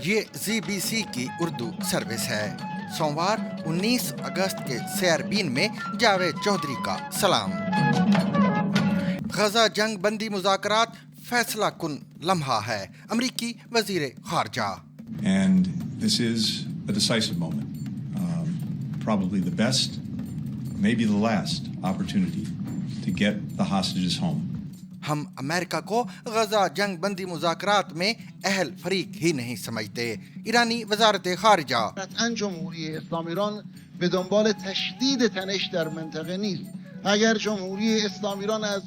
یہ ZBC کی Urdu service ہے۔ سوموار 19 اگست کے سیربین میں جاوید چودھری کا سلام۔ غزہ جنگ بندی مذاکرات فیصلہ کن لمحہ ہے، امریکی وزیر خارجہ۔ And this is a decisive moment, probably the best, maybe the last opportunity to get the hostages home. ہم امریکہ کو غزہ جنگ بندی مذاکرات میں اہل فریق ہی نہیں سمجھتے، ایرانی وزارت خارجہ۔ قطعاً جمهوری اسلامی ایران به دنبال تشدید تنش در منطقه نیست. اگر جمهوری اسلامی ایران از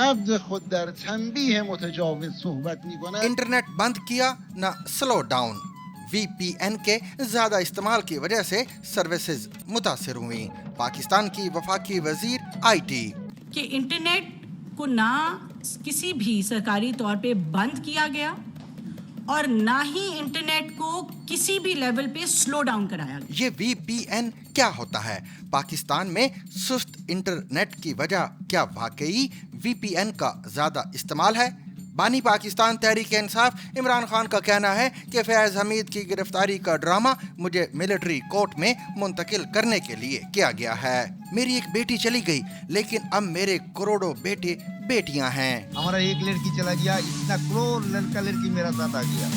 عبد خود در تنبیه متجاوز صحبت می‌کند، انٹرنیٹ بند کیا نہ سلو ڈاؤن۔ VPN کے زیادہ استعمال کی وجہ سے سروسز متاثر ہوئیں۔ پاکستان کی وفاقی وزیر IT کہ انٹرنیٹ کو نہ کسی بھی سرکاری طور پہ بند کیا گیا اور نہ ہی انٹرنیٹ کو کسی بھی لیول پہ سلو ڈاؤن کرایا گیا۔ یہ VPN کیا ہوتا ہے؟ پاکستان میں سست انٹرنیٹ کی وجہ کیا واقعی VPN کا زیادہ استعمال ہے؟ بانی پاکستان تحریک انصاف عمران خان کا کہنا ہے کہ فیاض حمید کی گرفتاری کا ڈرامہ مجھے ملٹری کورٹ میں منتقل کرنے کے لیے کیا گیا ہے۔ میری ایک بیٹی چلی گئی لیکن اب میرے کروڑوں بیٹے بیٹیاں ہیں۔ ہمارا ایک لڑکی چلا گیا، اتنا کروڑ لڑکا لڑکی میرا ساتھ آ گیا،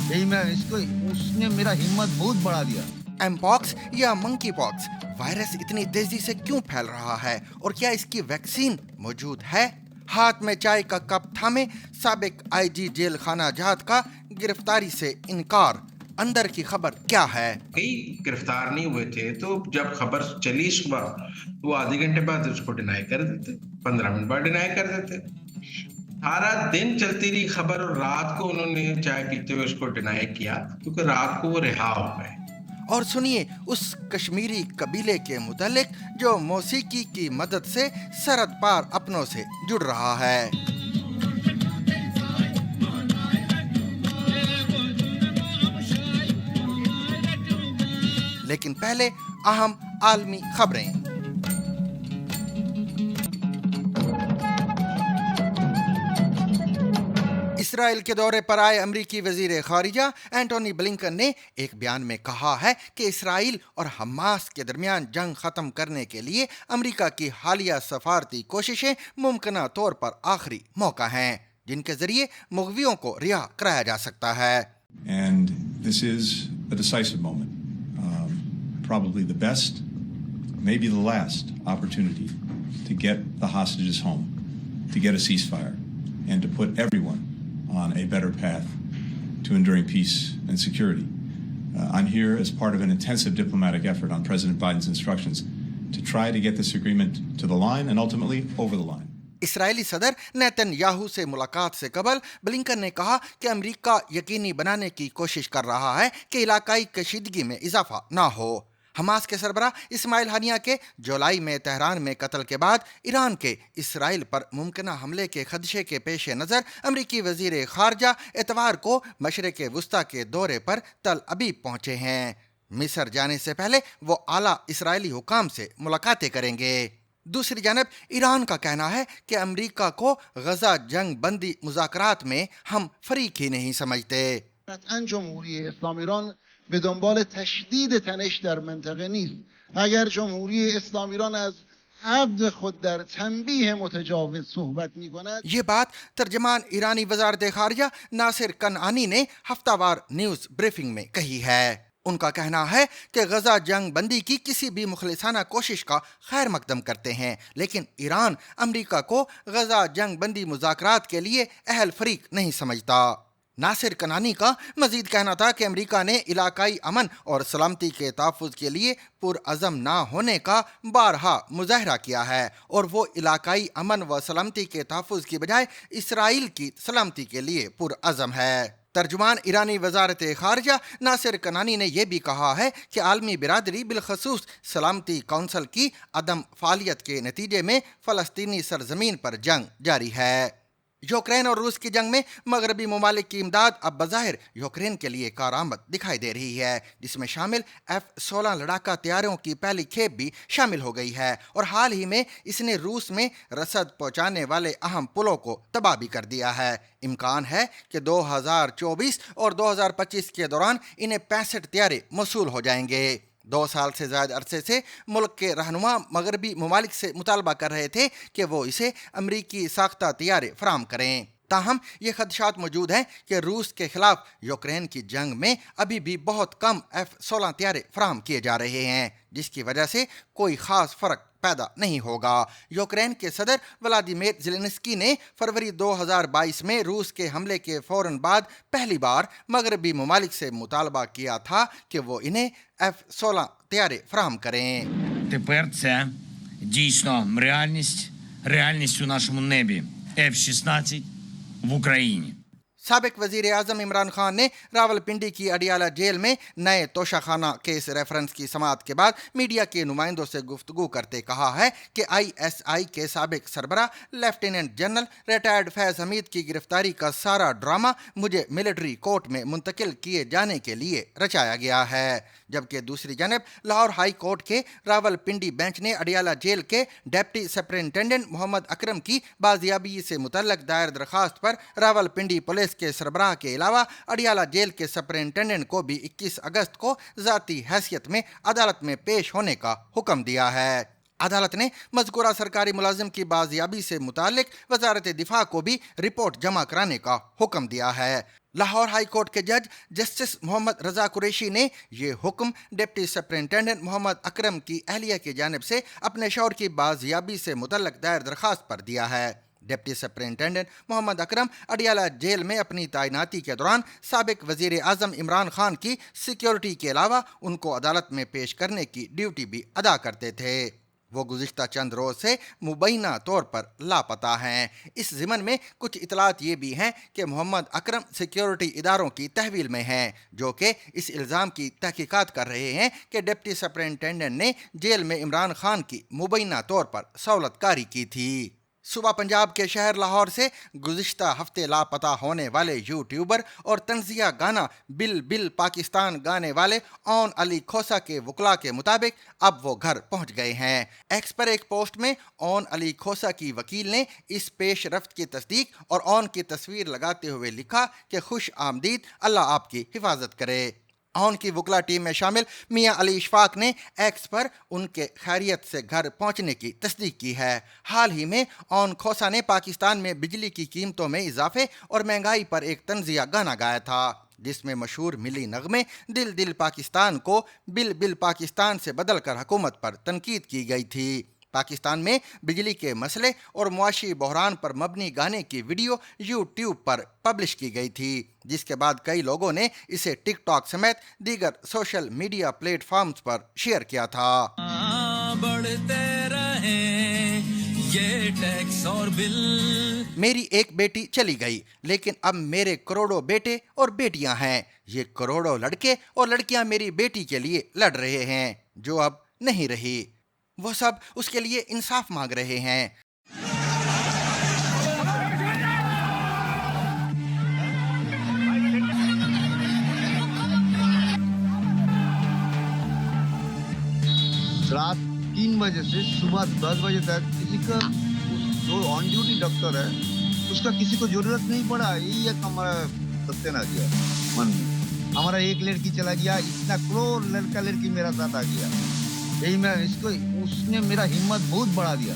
یہی میں اس نے میرا ہمت بہت بڑھا دیا۔ ایم پاکس یا منکی پاکس وائرس اتنی تیزی سے کیوں پھیل رہا ہے اور کیا اس کی ویکسین موجود ہے؟ ہاتھ میں چائے کا کپ تھامے سابق IG جیل خانہ جہاد کا گرفتاری سے انکار، اندر کی خبر کیا ہے؟ کئی گرفتار نہیں ہوئے تھے، تو جب خبر چلی صبح وہ آدھے گھنٹے بعد اس کو ڈینائی کر دیتے، 15 منٹ بعد ڈینائی کر دیتے۔ سارا دن چلتی رہی خبر اور رات کو انہوں نے چائے پیتے ہوئے اس کو ڈینائی کیا کیونکہ رات کو وہ رہا ہو گئے۔ اور سنیے اس کشمیری قبیلے کے متعلق جو موسیقی کی مدد سے سرحد پار اپنوں سے جڑ رہا ہے۔ لیکن پہلے اہم عالمی خبریں۔ اسرائیل کے دورے پر آئے امریکی وزیر خارجہ اینٹونی بلنکن نے ایک بیان میں کہا ہے کہ اسرائیل اور حماس کے درمیان جنگ ختم کرنے کے لیے امریکہ کی حالیہ سفارتی کوششیں ممکنہ طور پر آخری موقع ہیں جن کے ذریعے مغویوں کو رہا کرایا جا سکتا ہے۔ And this is a decisive moment, probably the best, maybe the last opportunity to get the hostages home, to get a ceasefire, and to put everyone on a better path to enduring peace and security. I'm here as part of an intensive diplomatic effort on President Biden's instructions to try to get this agreement to the line and ultimately over the line. اسرائیلی صدر Nitin Yahoo سے ملاقات سے قبل Blinken نے کہا کہ امریکہ یقینی بنانے کی کوشش کر رہا ہے کہ علاقائی کشیدگی میں اضافہ نہ ہو۔ حماس کے سربراہ اسماعیل ہنیہ کے جولائی میں تہران میں قتل کے بعد ایران کے اسرائیل پر ممکنہ حملے کے خدشے کے پیش نظر امریکی وزیر خارجہ اتوار کو مشرق وسطیٰ کے دورے پر تل ابیب پہنچے ہیں۔ مصر جانے سے پہلے وہ اعلیٰ اسرائیلی حکام سے ملاقاتیں کریں گے۔ دوسری جانب ایران کا کہنا ہے کہ امریکہ کو غزہ جنگ بندی مذاکرات میں ہم فریق ہی نہیں سمجھتے۔ قطعاً جمهوری اسلامی ایران به دنبال تشدید تنش در منطقه نیست. اگر جمهوری اسلامی ایران از عبد خود در تنبیه متجاوز صحبت می‌کند، یہ بات ترجمان ایرانی وزارت خارجہ ناصر کنعانی نے ہفتہ وار نیوز بریفنگ میں کہی ہے۔ ان کا کہنا ہے کہ غزہ جنگ بندی کی کسی بھی مخلصانہ کوشش کا خیر مقدم کرتے ہیں، لیکن ایران امریکہ کو غزہ جنگ بندی مذاکرات کے لیے اہل فریق نہیں سمجھتا۔ ناصر کنعانی کا مزید کہنا تھا کہ امریکہ نے علاقائی امن اور سلامتی کے تحفظ کے لیے پرعزم نہ ہونے کا بارہا مظاہرہ کیا ہے اور وہ علاقائی امن و سلامتی کے تحفظ کی بجائے اسرائیل کی سلامتی کے لیے پرعزم ہے۔ ترجمان ایرانی وزارت خارجہ ناصر کنعانی نے یہ بھی کہا ہے کہ عالمی برادری بالخصوص سلامتی کونسل کی عدم فعالیت کے نتیجے میں فلسطینی سرزمین پر جنگ جاری ہے۔ यूक्रेन और रूस की जंग में मगरबी ममालिक की इमदाद अब बज़ाहिर यूक्रेन के लिए कारआमद दिखाई दे रही है, जिसमें शामिल F-16 लड़ाका तैयारों की पहली खेप भी शामिल हो गई है और हाल ही में इसने रूस में रसद पहुंचाने वाले अहम पुलों को तबाह भी कर दिया है। इम्कान है कि 2024 और 2025 के दौरान इन्हें 65 तैयारे मौसूल हो जाएंगे। 2 साल से ज़्यादा अरसे से मुल्क के रहनुमा मगरबी ममालिक से मुतालबा कर रहे थे कि वो इसे अमरीकी साख्ता तैयारे फराम करें। ताहम ये खदशात मौजूद हैं कि रूस के खिलाफ यूक्रेन की जंग में अभी भी बहुत कम F-16 तैयारे फराम किए जा रहे हैं, जिसकी वजह से कोई ख़ास फ़र्क पैदा नहीं होगा। यूक्रेन के सदर व्लादिमीर ज़ेलेंस्की ने फरवरी 2022 में रूस के हमले के फौरन बाद पहली बार मगरबी ममालिक से मुतालबा किया था कि वो इन्हें F-16 तैयारे फराहम करें। Тепер це дійсно реальність у нашому небі. F-16 в Україні. साबिक वजीर आज़म इमरान खान ने रावलपिंडी की अडियाला जेल में नए तोशाखाना केस रेफरेंस की समाअत के बाद मीडिया के नुमाइंदों से गुफ्तगू करते कहा है कि ISI के साबिक सरबरा लेफ्टिनेंट जनरल रिटायर्ड फैज़ हमीद की गिरफ्तारी का सारा ड्रामा मुझे मिलिट्री कोर्ट में मुंतकिल किए जाने के लिए रचाया गया है, जबकि दूसरी जानब लाहौर हाई कोर्ट के रावलपिंडी बेंच ने अडियाला जेल के डिप्टी सुपरिंटेंडेंट मोहम्मद अकरम की बाजियाबी से मुतल्लक दायर दरखास्त पर रावलपिंडी पुलिस के सरबराह के अलावा अडियाला जेल के सुपरिंटेंडेंट को भी 21 अगस्त को ज़ाती हैसियत में अदालत में पेश होने का हुक्म दिया है। अदालत ने मज़कूरा सरकारी मुलाजिम की बाजियाबी से मुतालिक वजारत दिफा को भी रिपोर्ट जमा कराने का हुक्म दिया है। लाहौर हाई कोर्ट के जज जस्टिस मोहम्मद रजा कुरैशी ने यह हुक्म डिप्टी सुपरिंटेंडेंट मोहम्मद अकरम की अहलिया की जानिब से अपने शौहर की बाजियाबी से मुतल्लक दायर दरखास्त पर दिया है। Deputy superintendent Mohammad Akram Adiala jail में अपनी तैनाती के दौरान साबिक वजीर आज़म इमरान खान की सिक्योरिटी के अलावा उनको अदालत में पेश करने की ड्यूटी भी अदा करते थे। वो गुज़िश्ता चंद रोज़ से मुबैना तौर पर लापता हैं। इस ज़िमन में कुछ इतलात ये भी हैं कि मोहम्मद अकरम सिक्योरिटी इदारों की तहवील में हैं, जो कि इस इल्ज़ाम की तहकीकात कर रहे हैं कि डिप्टी सुपरिंटेंडेंट ने जेल में इमरान खान की मुबैना तौर पर सहूलतकारी की थी। सूबा पंजाब के शहर लाहौर से गुज़िश्ता हफ्ते लापता होने वाले यूट्यूबर और तंजिया गाना बिल बिल पाकिस्तान गाने वाले ओन अली खोसा के वकला के मुताबिक अब वो घर पहुंच गए हैं। एक्स पर एक पोस्ट में ओन अली खोसा की वकील ने इस पेश रफ्त की तस्दीक और ओन की तस्वीर लगाते हुए लिखा कि खुश आमदीद, अल्लाह आपकी हिफाजत करे। ओन की वकला टीम में शामिल मियां अली इशफाक ने एक्स पर उनके खैरियत से घर पहुंचने की तस्दीक की है। हाल ही में ओन खोसा ने पाकिस्तान में बिजली की कीमतों में इजाफे और महंगाई पर एक तंजिया गाना गाया था, जिसमें मशहूर मिली नगमे दिल दिल पाकिस्तान को बिल बिल पाकिस्तान से बदलकर हुकूमत पर तनकीद की गई थी। पाकिस्तान में बिजली के मसले और मुआशी बहरान पर मबनी गाने की वीडियो यूट्यूब पर पब्लिश की गई थी, जिसके बाद कई लोगों ने इसे टिकटॉक समेत दीगर सोशल मीडिया प्लेटफॉर्म्स पर शेयर किया था। बढ़ते रहे ये टैक्स और बिल। मेरी एक बेटी चली गई, लेकिन अब मेरे करोड़ों बेटे और बेटियां हैं। ये करोड़ों लड़के और लड़कियां मेरी बेटी के लिए लड़ रहे हैं, जो अब नहीं रही। वो सब उसके लिए इंसाफ मांग रहे हैं। रात 3 बजे से सुबह 10 बजे तक किसी का जो ऑन ड्यूटी डॉक्टर है उसका किसी को जरूरत नहीं पड़ा। यही एक हमारा सत्यानाश है मन में। हमारा एक लड़की चला गया, इतना करोड़ लड़का लड़की मेरा साथ आ गया। यही मैं इसको उसने मेरा हिम्मत बहुत बढ़ा दिया।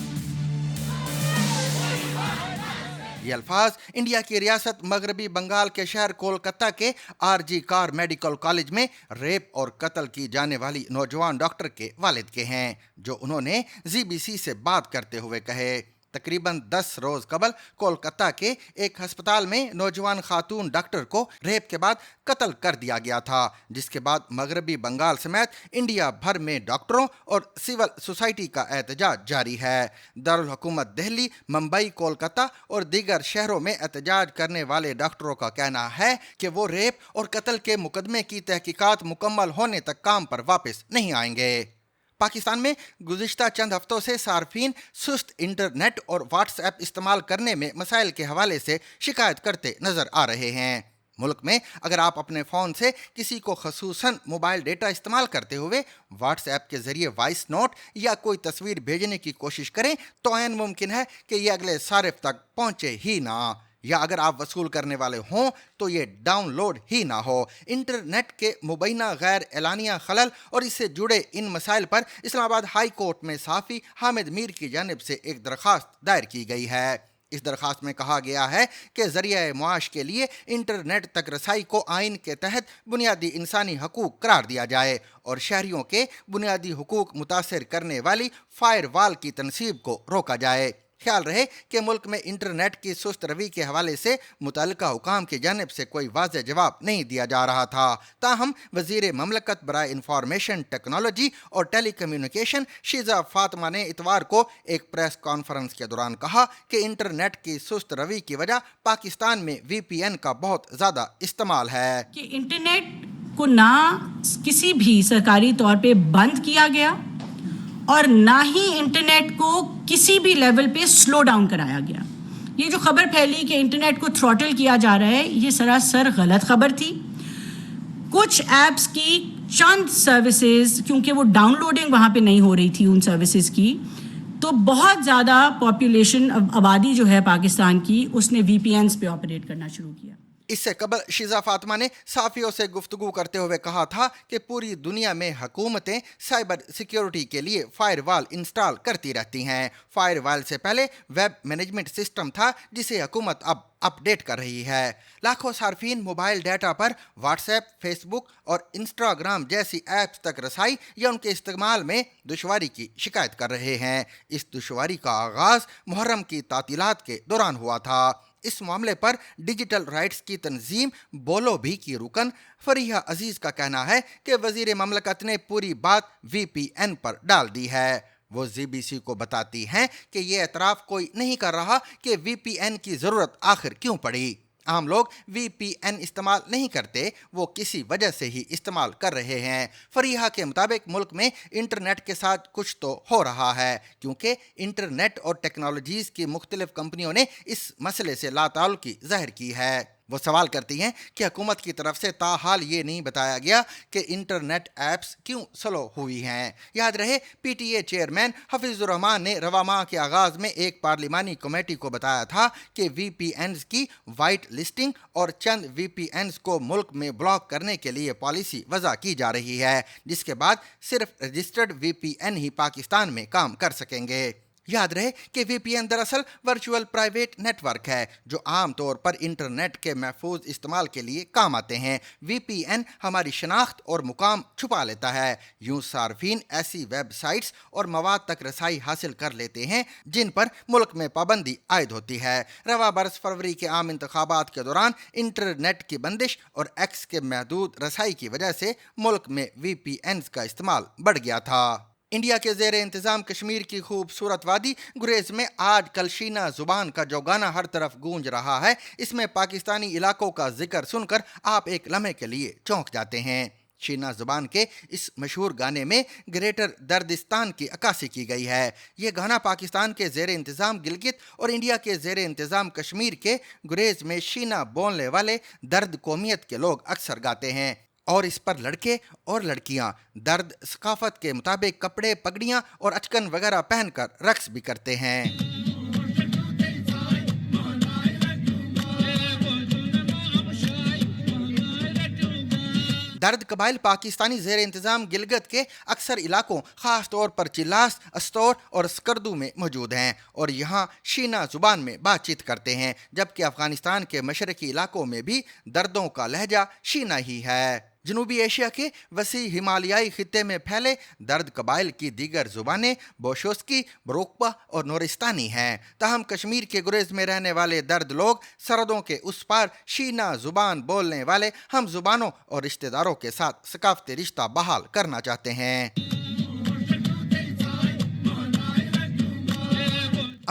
ये अल्फाज इंडिया की रियासत मगरबी बंगाल के शहर कोलकाता के RG कार मेडिकल कॉलेज में रेप और कत्ल की जाने वाली नौजवान डॉक्टर के वालिद के हैं, जो उन्होंने ZBC से बात करते हुए कहे। तकरीबन 10 रोज कबल कोलकाता के एक अस्पताल में नौजवान खातून डॉक्टर को रेप के बाद कत्ल कर दिया गया था, जिसके बाद मगरबी बंगाल समेत इंडिया भर में डॉक्टरों और सिविल सोसाइटी का एहतजाज जारी है। दारुल हुकूमत दिल्ली, मुंबई, कोलकाता और दीगर शहरों में एहतजाज करने वाले डॉक्टरों का कहना है कि वो रेप और कत्ल के मुकदमे की तहकीकात मुकम्मल होने तक काम पर वापस नहीं आएंगे। पाकिस्तान में गुज़िश्ता चंद हफ्तों से सार्फिन सुस्त इंटरनेट और व्हाट्सएप इस्तेमाल करने में मसाइल के हवाले से शिकायत करते नजर आ रहे हैं। मुल्क में अगर आप अपने फ़ोन से किसी को खसूसन मोबाइल डेटा इस्तेमाल करते हुए व्हाट्सएप के ज़रिए वॉइस नोट या कोई तस्वीर भेजने की कोशिश करें तो ऐन मुमकिन है कि ये अगले सारिफ तक पहुँचे ही ना, या अगर आप वसूल करने वाले हों तो ये डाउनलोड ही ना हो। इंटरनेट के मुबैना गैर एलानिया खलल और इससे जुड़े इन मसाइल पर इस्लामाबाद हाई कोर्ट में साफ़ी हामिद मीर की जानिब से एक दरख्वास्त दायर की गई है। इस दरख्वास्त में कहा गया है कि ज़रिया मुआश के लिए इंटरनेट तक रसाई को आइन के तहत बुनियादी इंसानी हकूक़ करार दिया जाए और शहरियों के बुनियादी हकूक़ मुतासर करने वाली फायरवाल की तनसीब को रोका जाए। ख्याल रहे कि मुल्क में इंटरनेट की सुस्त रवि के हवाले से मुतल्लिका हुकाम की जानिब से कोई वाज़ेह जवाब नहीं दिया जा रहा था। ताहम वज़ीर ममलकत बराए इंफॉर्मेशन टेक्नोलॉजी और टेली कम्युनिकेशन शीज़ा फातिमा ने इतवार को एक प्रेस कॉन्फ्रेंस के दौरान कहा कि इंटरनेट की सुस्त रवि की वजह पाकिस्तान में VPN का बहुत ज़्यादा इस्तेमाल है कि इंटरनेट को ना किसी भी सरकारी तौर पे बंद किया गया और ना ही इंटरनेट को किसी भी लेवल पे स्लो डाउन कराया गया। ये जो खबर फैली कि इंटरनेट को थ्रॉटल किया जा रहा है, ये सरासर गलत खबर थी। कुछ ऐप्स की चंद सर्विसेज, क्योंकि वो डाउनलोडिंग वहाँ पे नहीं हो रही थी उन सर्विसेज की, तो बहुत ज़्यादा पॉपुलेशन आबादी जो है पाकिस्तान की, उसने VPNs पे ऑपरेट करना शुरू किया। इससे कबल शीज़ा फातिमा ने साफ़ियों से गुफ्तगू करते हुए कहा था कि पूरी दुनिया में हुकूमतें साइबर सिक्योरिटी के लिए फायरवाल इंस्टॉल करती रहती हैं। फायरवाल से पहले वेब मैनेजमेंट सिस्टम था जिसे हुकूमत अब अपडेट कर रही है। लाखों सार्फिन मोबाइल डाटा पर व्हाट्सएप, फेसबुक और इंस्टाग्राम जैसी ऐप्स तक रसाई या उनके इस्तेमाल में दुश्वारी की शिकायत कर रहे हैं। इस दुश्वारी का आगाज़ मुहर्रम की तातीलात के दौरान हुआ था। इस मामले पर डिजिटल राइट्स की तंजीम बोलो भी की रुकन फरीहा अजीज़ का कहना है कि वज़ीर ममलकत ने पूरी बात VPN पर डाल दी है। वो ZBC को बताती हैं कि ये एतराफ़ कोई नहीं कर रहा कि VPN की ज़रूरत आखिर क्यों पड़ी। आम लोग VPN इस्तेमाल नहीं करते, वो किसी वजह से ही इस्तेमाल कर रहे हैं। फरीहा के मुताबिक मुल्क में इंटरनेट के साथ कुछ तो हो रहा है, क्योंकि इंटरनेट और टेक्नोलॉजीज़ की मुख्तलिफ कंपनियों ने इस मसले से लाताल्लुकी ज़ाहिर की है। वो सवाल करती हैं कि हुकूमत की तरफ से ताहाल ये नहीं बताया गया कि इंटरनेट ऐप्स क्यों स्लो हुई हैं। याद रहे PTA चेयरमैन हफीजुर रहमान ने रवा माह के आगाज़ में एक पार्लिमानी कमेटी को बताया था कि VPNs की वाइट लिस्टिंग और चंद VPNs को मुल्क में ब्लॉक करने के लिए पॉलिसी वज़ा की जा रही है, जिसके बाद सिर्फ रजिस्टर्ड VPN ही पाकिस्तान में काम कर सकेंगे। याद रहे कि VPN दरअसल वर्चुअल प्राइवेट नेटवर्क है जो आम तौर पर इंटरनेट के महफूज इस्तेमाल के लिए काम आते हैं। VPN हमारी शनाख्त और मुकाम छुपा लेता है। यूं सार्फिन ऐसी वेबसाइट्स और मवाद तक रसाई हासिल कर लेते हैं जिन पर मुल्क में पाबंदी आयद होती है। रवा बरस फरवरी के आम इंतखाबात के दौरान इंटरनेट की बंदिश और एक्स के महदूद रसाई की वजह से मुल्क में VPNs का इस्तेमाल बढ़ गया था। इंडिया के ज़ेर इंतज़ाम कश्मीर की खूबसूरत वादी गुरेज में आज कल शीना ज़ुबान का जो गाना हर तरफ गूंज रहा है, इसमें पाकिस्तानी इलाकों का जिक्र सुनकर आप एक लम्हे के लिए चौंक जाते हैं। शीना ज़ुबान के इस मशहूर गाने में ग्रेटर दर्दिस्तान की अक्कासी की गई है। ये गाना पाकिस्तान के ज़ेर इंतज़ाम गिलगित और इंडिया के ज़ेर इंतज़ाम कश्मीर के गुरेज में शीना बोलने वाले दर्द कौमियत के लोग अक्सर गाते हैं और इस पर लड़के और लड़कियां दर्द सकाफत के मुताबिक कपड़े, पगड़ियां और अचकन वगैरह पहनकर रक्स भी करते हैं। दर्द कबाइल पाकिस्तानी ज़ेर इंतज़ाम गिलगित के अक्सर इलाकों ख़ास तौर पर चिल्लास, अस्तौर और स्कर्दू में मौजूद हैं और यहाँ शीना ज़ुबान में बातचीत करते हैं, जबकि अफ़गानिस्तान के मशरक़ी इलाकों में भी दर्दों का लहजा शीना ही है। जनूबी एशिया के वसी हिमालयाई खित्ते में फैले दर्द कबाइल की दीगर ज़ुबानें बोशोस्की, बरोकबा और नूरिस्तानी हैं। ताहम कश्मीर के गुरेज में रहने वाले दर्द लोग सरहदों के उस पार शीना ज़ुबान बोलने वाले हम ज़ुबानों और रिश्तेदारों के साथ सकाफती रिश्ता बहाल करना चाहते हैं।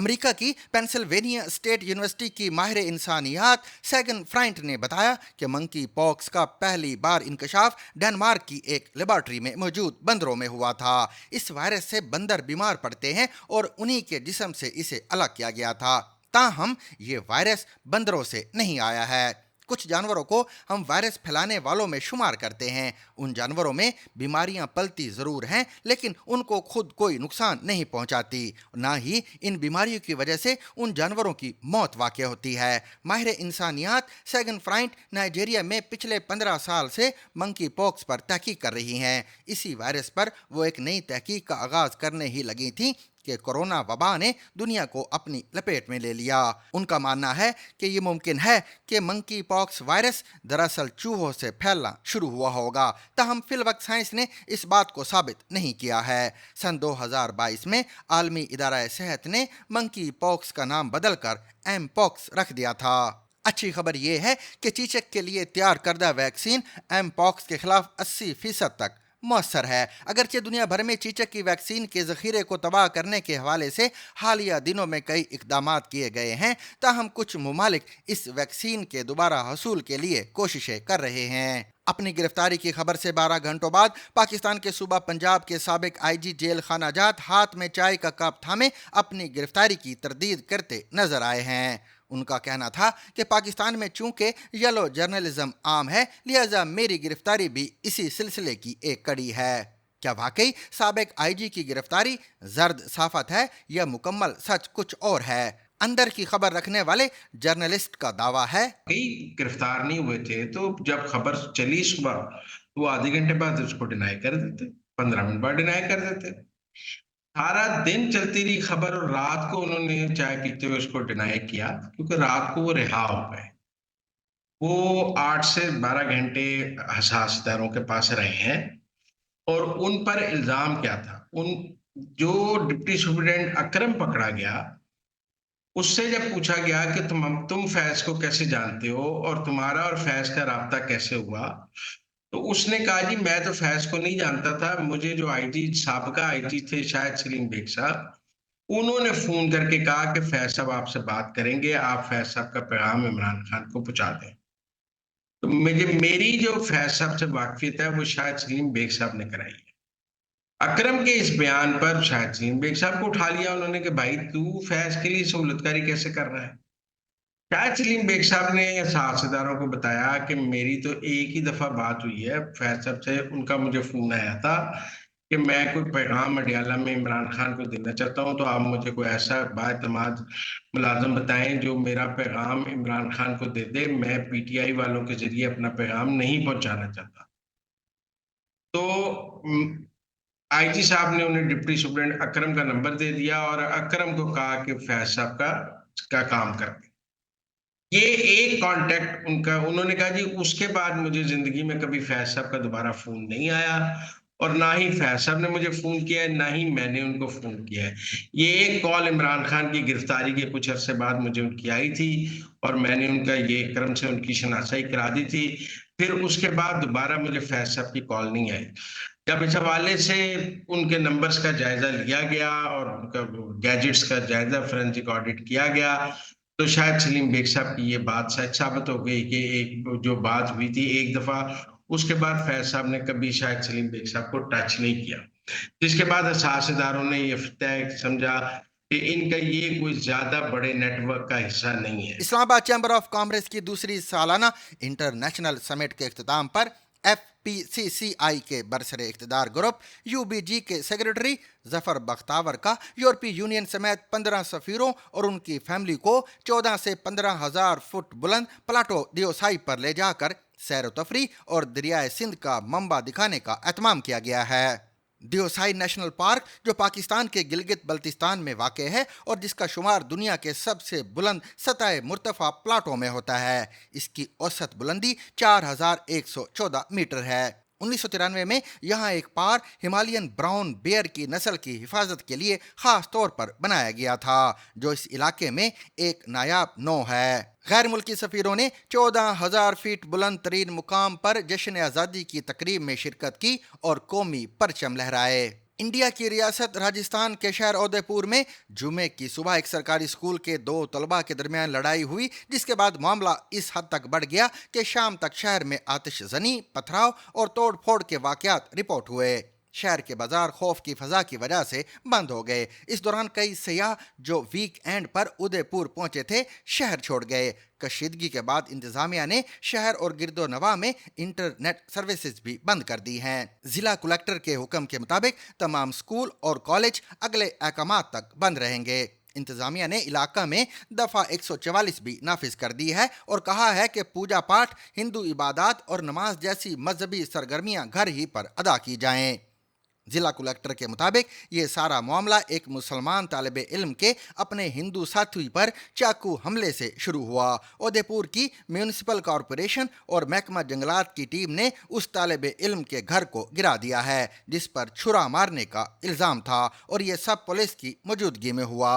امریکہ کی پینسلوینیا اسٹیٹ یونیورسٹی کی ماہر انسانیات سیگن فرائنٹ نے بتایا کہ منکی پاکس کا پہلی بار انکشاف ڈنمارک کی ایک لیبارٹری میں موجود بندروں میں ہوا تھا۔ اس وائرس سے بندر بیمار پڑتے ہیں اور انہی کے جسم سے اسے الگ کیا گیا تھا، تاہم یہ وائرس بندروں سے نہیں آیا ہے۔ کچھ جانوروں کو ہم وائرس پھیلانے والوں میں شمار کرتے ہیں۔ ان جانوروں میں بیماریاں پلتی ضرور ہیں، لیکن ان کو خود کوئی نقصان نہیں پہنچاتی، نہ ہی ان بیماریوں کی وجہ سے ان جانوروں کی موت واقع ہوتی ہے۔ ماہر انسانیات سیگن فرائنٹ نائجیریا میں پچھلے 15 سال سے منکی پاکس پر تحقیق کر رہی ہیں۔ اسی وائرس پر وہ ایک نئی تحقیق کا آغاز کرنے ہی لگی تھیں کہ کورونا وبا نے دنیا کو اپنی لپیٹ میں لے لیا۔ ان کا ماننا ہے کہ یہ ممکن ہے کہ منکی پاکس وائرس دراصل چوہوں سے پھیلنا شروع ہوا ہوگا، تاہم فی الوقت سائنس نے اس بات کو ثابت نہیں کیا ہے۔ سن 2022 میں عالمی ادارہ صحت نے منکی پاکس کا نام بدل کر ایم پاکس رکھ دیا تھا۔ اچھی خبر یہ ہے کہ چیچک کے لیے تیار کردہ ویکسین ایم پاکس کے خلاف 80% تک مؤثر ہے۔ اگرچہ دنیا بھر میں چیچک کی ویکسین کے ذخیرے کو تباہ کرنے کے حوالے سے حالیہ دنوں میں کئی اقدامات کیے گئے ہیں، تاہم کچھ ممالک اس ویکسین کے دوبارہ حصول کے لیے کوششیں کر رہے ہیں۔ اپنی گرفتاری کی خبر سے 12 گھنٹوں بعد پاکستان کے صوبہ پنجاب کے سابق آئی جی جیل خانہ جات ہاتھ میں چائے کا کپ تھامے اپنی گرفتاری کی تردید کرتے نظر آئے ہیں۔ ان کا کہنا تھا کہ پاکستان میں چونکہ یلو جرنلزم عام ہے، لہذا میری گرفتاری بھی اسی سلسلے کی ایک کڑی ہے۔ کیا واقعی سابق آئی جی کی گرفتاری زرد صافت ہے یا مکمل سچ کچھ اور ہے؟ اندر کی خبر رکھنے والے جرنلسٹ کا دعویٰ ہے کئی گرفتار نہیں ہوئے تھے، تو جب خبر چلی صبح تو وہ آدھے گھنٹے بعد اس کو ڈینائی کر دیتے، 15 منٹ بعد ڈینائی کر دیتے۔ سارا دن چلتی رہی خبر اور رات کو انہوں نے چائے پیتے ہوئے اس کو ڈینائی کیا، کیونکہ رات کو وہ رہا ہو گئے۔ وہ 8 سے 12 گھنٹے حساس اداروں کے پاس رہے ہیں، اور ان پر الزام کیا تھا؟ جو ڈپٹی سپرنٹینڈنٹ اکرم پکڑا گیا، اس سے جب پوچھا گیا کہ تم فیض کو کیسے جانتے ہو اور تمہارا اور فیض کا رابطہ کیسے ہوا، تو اس نے کہا جی میں تو فیض کو نہیں جانتا تھا، مجھے جو آئی جی سابقہ آئی جی تھے شاید سلیم بیگ صاحب، انہوں نے فون کر کے کہا کہ فیض صاحب آپ سے بات کریں گے، آپ فیض صاحب کا پیغام عمران خان کو پہنچا دیں۔ تو میری جو فیض صاحب سے واقفیت ہے وہ شاید سلیم بیگ صاحب نے کرائی ہے۔ اکرم کے اس بیان پر شاید سلیم بیگ صاحب کو اٹھا لیا انہوں نے کہ بھائی تو فیض کے لیے سہولت کاری کیسے کر رہا ہے۔ شاید سلیم بیگ صاحب نے حساس اداروں کو بتایا کہ میری تو ایک ہی دفعہ بات ہوئی ہے فیض صاحب سے، ان کا مجھے فون آیا تھا کہ میں کوئی پیغام اڈیالہ میں عمران خان کو دینا چاہتا ہوں، تو آپ مجھے کوئی ایسا بااعتماد ملازم بتائیں جو میرا پیغام عمران خان کو دے دے، میں پی ٹی آئی والوں کے ذریعے اپنا پیغام نہیں پہنچانا چاہتا۔ تو آئی جی صاحب نے انہیں ڈپٹی سپرنٹینڈنٹ اکرم کا نمبر دے دیا اور اکرم کو کہا کہ فیض صاحب کا کام کر دیں۔ یہ ایک کانٹیکٹ ان کا، انہوں نے کہا جی اس کے بعد مجھے زندگی میں کبھی فیض صاحب کا دوبارہ فون نہیں آیا، اور نہ ہی فیض صاحب نے مجھے فون کیا ہے، نہ ہی میں نے ان کو فون کیا ہے۔ یہ ایک کال عمران خان کی گرفتاری کے کچھ عرصے بعد مجھے ان کی آئی تھی، اور میں نے ان کا یہ اکرم سے ان کی شناسائی کرا دی تھی، پھر اس کے بعد دوبارہ مجھے فیض صاحب کی کال نہیں آئی۔ جب اس حوالے سے ان کے نمبرز کا جائزہ لیا گیا اور ان کا گیجٹس کا جائزہ فورینسک آڈٹ کیا گیا، تو شاید سلیم بیگ صاحب کی یہ بات سچ ثابت ہو گئی کہ ایک جو بات ہوئی تھی ایک دفعہ، اس کے بعد فیض صاحب نے کبھی شاید سلیم بیگ صاحب کو ٹچ نہیں کیا، جس کے بعد حساس اداروں نے یہ طے سمجھا کہ ان کا یہ کوئی زیادہ بڑے نیٹ ورک کا حصہ نہیں ہے۔ اسلام آباد چیمبر آف کامرس کی دوسری سالانہ انٹرنیشنل سمٹ کے اختتام پر ایف پی سی سی آئی کے برسر اقتدار گروپ یو بی جی کے سیکرٹری ظفر بختاور کا یورپی یونین سمیت 15 سفیروں اور ان کی فیملی کو 14 سے 15,000 فٹ بلند پلاٹو دیوسائی پر لے جا کر سیر و تفریح اور دریائے سندھ کا منبع دکھانے کا اہتمام کیا گیا ہے۔ دیوسائی نیشنل پارک جو پاکستان کے گلگت بلتستان میں واقع ہے اور جس کا شمار دنیا کے سب سے بلند سطح مرتفع پلاٹوں میں ہوتا ہے، اس کی اوسط بلندی 4,114 میٹر ہے۔ 1993 میں یہاں ایک پار ہمالین براؤن بیئر کی نسل کی حفاظت کے لیے خاص طور پر بنایا گیا تھا، جو اس علاقے میں ایک نایاب نوع ہے۔ غیر ملکی سفیروں نے 14,000 فیٹ بلند ترین مقام پر جشن آزادی کی تقریب میں شرکت کی اور قومی پرچم لہرائے۔ इंडिया की रियासत राजस्थान के शहर उदयपुर में जुमे की सुबह एक सरकारी स्कूल के 2 तलबा के दरमियान लड़ाई हुई, जिसके बाद मामला इस हद तक बढ़ गया कि शाम तक शहर में आतिशजनी, पथराव और तोड़फोड़ के वाकयात रिपोर्ट हुए। शहर के बाजार खौफ की फजा की वजह से बंद हो गए। इस दौरान कई सयाह जो वीक एंड पर उदयपुर पहुंचे थे शहर छोड़ गए। कशीदगी के बाद इंतजामिया ने शहर और गिरदो नवा में इंटरनेट सर्विसेज भी बंद कर दी हैं। जिला कलेक्टर के हुक्म के मुताबिक तमाम स्कूल और कॉलेज अगले अहकामात तक बंद रहेंगे। इंतजामिया ने इलाका में दफा 144 भी नाफिज कर दी है और कहा है कि पूजा पाठ, हिंदू इबादत और नमाज जैसी मजहबी सरगर्मियां घर ही पर अदा की जाएं। जिला कलेक्टर के मुताबिक ये सारा मामला एक मुसलमान तालिब इल्म के अपने हिंदू साथी पर चाकू हमले से शुरू हुआ। उदयपुर की म्यूनिसिपल कॉरपोरेशन और महकमा जंगलात की टीम ने उस तालिब इल्म के घर को गिरा दिया है जिस पर छुरा मारने का इल्जाम था और ये सब पुलिस की मौजूदगी में हुआ।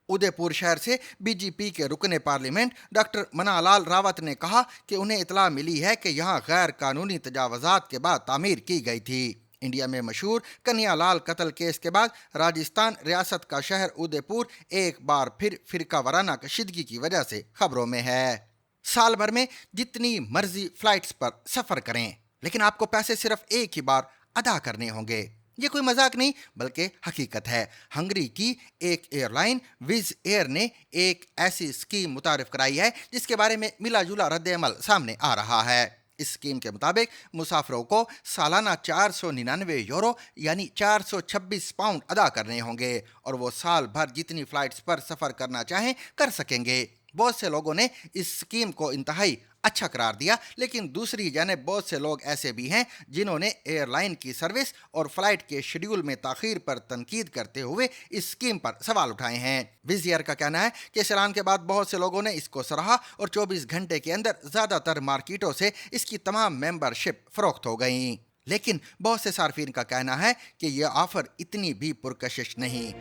उदयपुर शहर से बीजेपी के रुकने पार्लियामेंट डॉक्टर मनालाल रावत ने कहा कि उन्हें इतला मिली है कि यहाँ गैर कानूनी तजावजात के बाद तामीर की गई थी। इंडिया में मशहूर कन्हैयालाल कत्ल केस के बाद राजस्थान रियासत का शहर उदयपुर एक बार फिर फिरका वाराना कशीदगी की वजह से खबरों में है। साल भर में जितनी मर्जी फ्लाइट्स पर सफर करें, लेकिन आपको पैसे सिर्फ एक ही बार अदा करने होंगे। ये कोई मजाक नहीं बल्कि हकीकत है। हंगरी की एक एयरलाइन विज एयर ने एक ऐसी स्कीम मुतारिफ कराई है जिसके बारे में मिला जुला रद्द-ए-अमल सामने आ रहा है। इस स्कीम के मुताबिक मुसाफिरों को सालाना 499 यूरो यानी 426 पाउंड अदा करने होंगे और वो साल भर जितनी फ्लाइट्स पर सफ़र करना चाहें कर सकेंगे। बहुत से लोगों ने इस स्कीम को इंतहाई अच्छा करार दिया, लेकिन दूसरी जानिब बहुत से लोग ऐसे भी हैं जिन्होंने एयरलाइन की सर्विस और फ्लाइट के शेड्यूल में ताख़ीर पर तनकीद करते हुए इस स्कीम पर सवाल उठाए हैं। विज एयर का कहना है कि इस ऐलान के बाद बहुत से लोगों ने इसको सराहा और 24 घंटे के अंदर ज़्यादातर मार्केटों से इसकी तमाम मेंबरशिप फ़रोख्त हो गई। लेकिन बहुत से सार्फिन का कहना है कि यह ऑफ़र इतनी भी पुरकशिश नहीं।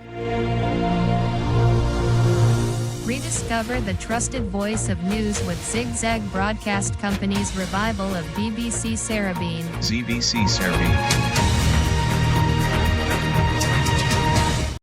Rediscover the trusted voice of news with Zigzag Broadcast Company's revival of BBC Sarabeen. ZBC Sarabeen.